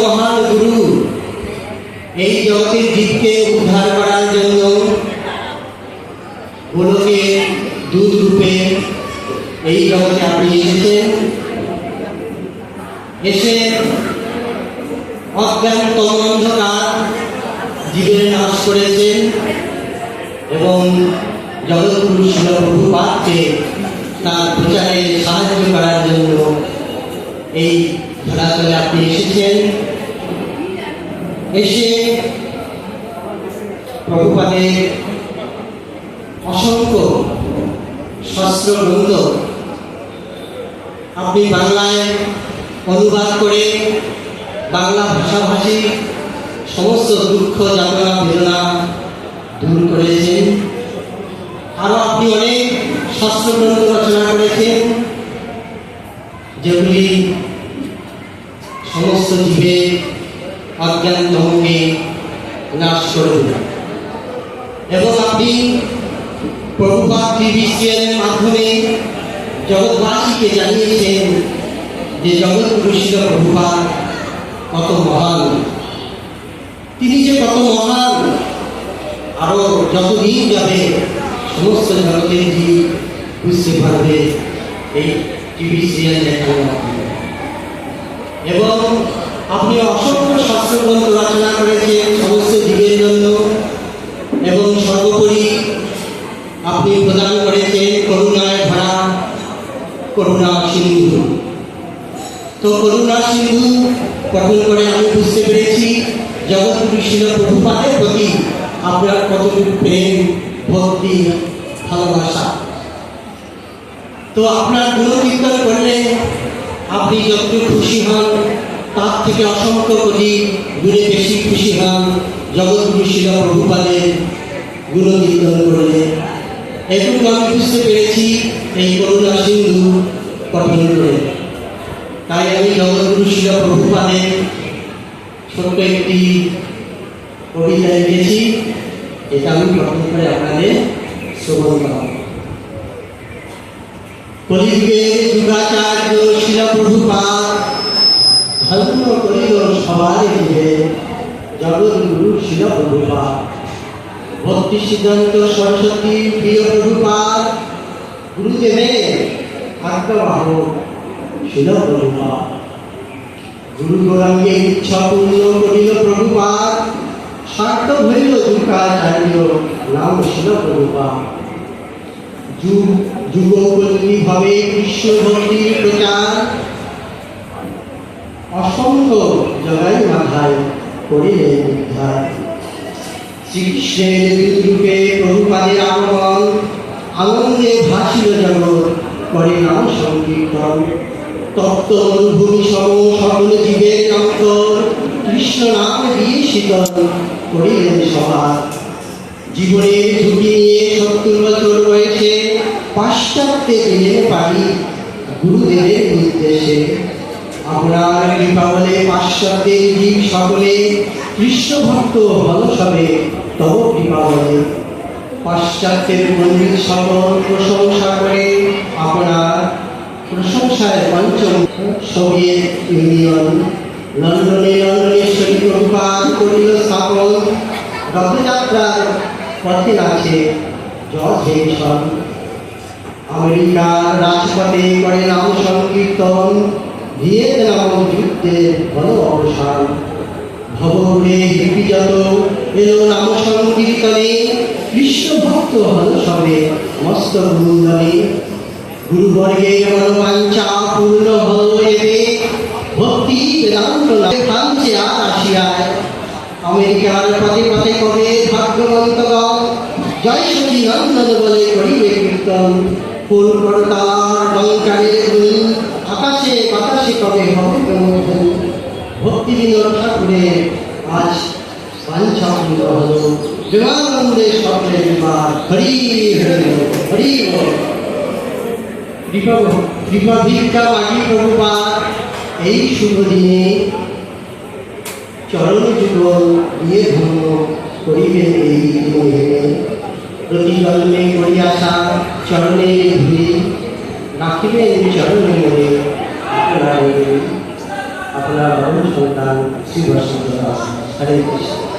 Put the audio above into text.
মহান গুরু এই জগতের জীবকে উদ্ধার করার জন্য গোলকে দুধ রূপে এই জগতে আপনি এসেছেন। এসে অজ্ঞানতম অন্ধকার জীবের নাশ করেছেন এবং জগৎগুরু শিল প্রভুপাদকে তার প্রচারে সাহায্য করার জন্য এই ধরাতলে আপনি এসেছেন। এসে প্রভুপাদের অসংখ্য শাস্ত্র গ্রন্থ আপনি বাংলায় অনুবাদ করে বাংলা ভাষাভাষী সমস্ত দুঃখ যাতনা বেদনা দূর করেছেন। আরও আপনি অনেক শাস্ত্রগ্রন্থ রচনা করেছেন যেগুলি সমস্ত জীবের অজ্ঞানতমকে নাশ করবে এবং আপনি প্রভুপাদ টিভি সিরিয়ালের মাধ্যমে জগৎবাসীকে জানিয়েছেন যে জগৎগুরু শিল প্রভুপাদ কত মহান, তিনি যে কত মহান। আরো যতদিন যাবে সমস্ত জগতের জীব বুঝতে পারবে এই টিভি সিরিয়াল দেখার মাধ্যমে। এবং আপনি অসংখ্য শাস্ত্রগ্রন্থ রচনা করেছেন সমস্ত জীবের জন্য এবং সর্বোপরি আপনি প্রদান করেছেন করুণায় ভরা করুণা সিন্ধু। তো করুণা সিন্ধু গঠন করে আমি বুঝতে পেরেছি জগৎগুরু শিল প্রভুপাদের প্রতি আপনার কতটুকু প্রেম, ভক্তি, ভালোবাসা। তো আপনার গুণকীর্তন করলে আপনি যতটুকু খুশি হন তার থেকে অসংখ্য কোটি গুণে বেশি খুশি হন জগৎগুরু শিল প্রভুপাদের গুণকীর্তন করলে। এটুকু আমি বুঝতে পেরেছি এই করুণা সিন্ধু গঠন করে। তাই আমি জগৎগুরু শিল প্রভুপাদের ছোট্ট একটি কবিতা লিখেছি, এটা আমি গঠন করে আপনাদের শ্রবণ করাব। কলিযুগের যুগাচার্য শিল প্রভুপাদ ধন্য করিল সবার জীবে জগৎগুরু শিল প্রভুপাদ। ভক্তি সিদ্ধান্ত সরস্বতী প্রিয় প্রভুপাদ গুরুদেবের আজ্ঞাবাহক শিল প্রভুপাদ। গুরু গৌরাঙ্গের ইচ্ছা পূর্ণ করিল প্রভুপাদ সার্থক হইল যুগাচার্য নাম শিল প্রভুপাদ। যুগোপযোগী ভাবে কৃষ্ণ ভক্তির প্রচার অসংখ্য জগাই মাথায় করিলেন উদ্ধার। শ্রীকৃষ্ণের রূপে প্রভুপাদের আগমন আনন্দে ভাসিল জগৎ করে নাম সংকীর্তন। তপ্ত মরুভূমি সম সকল জীবের অন্তর কৃষ্ণ নাম দিয়ে শীতল করিলেন সবার। জীবনের ঝুঁকি নিয়ে 70 বছর বয়সে পাশ্চাত্যে দিলেন পারি গুরুদেবের নির্দেশে। আপনার কৃপা বলে পাশ্চাত্যের জীব সকলে কৃষ্ণ ভক্ত হল সবে তব কৃপা বলে। পাশ্চাত্যের পণ্ডিত সকল প্রশংসা করে আপনার প্রশংসায় পঞ্চম সোভিয়েত ইউনিয়ন। লন্ডনেশ্বরী প্রভুপাদ করিল স্থাপন। রথযাত্রার পথে আছে জর্জ হ্যারিসন। আমেরিকার রাজপথে করে নাম সংকীর্তন। ভিয়েতনাম যুদ্ধের হল অবসান। ভবঘুরে হিপি যত এলো নাম সংকীর্তনে কৃষ্ণ ভক্ত হল সবে মস্ত বৃন্দনে। গুরুবর্গের মনোবাঞ্ছা পূর্ণ হল এবে ভক্তি বেদান্ত ফ্রান্সে আর আসিয়ায়। আমেরিকার পথে পথে কবে ভাগ্যবন্তগণ জয় সখী নন্দন বলে করিবে কীর্তন। ফুল করতার ডঙ্কারের ধ্বনি আকাশে বাতাসে কবে হবে প্রমোদন। ভক্তি বিনোদ ঠাকুরের আজ বাঞ্ছা পূর্ণ হল বিমানবন্দরে সকলে বিমান। হরি হরি হরি কৃপা ভিক্ষা মাগি প্রভুপাদ এই শুভ দিনে চরণ যুগল দিয়ে ধন্য করিবেন এই দিনে। প্রতি জন্মে করি আসা চরণে ধুলি রাখিবেন চরণে মনে আপনার আপনার অমর সন্তান শ্রী বসন্ত দাস। হরে কৃষ্ণ।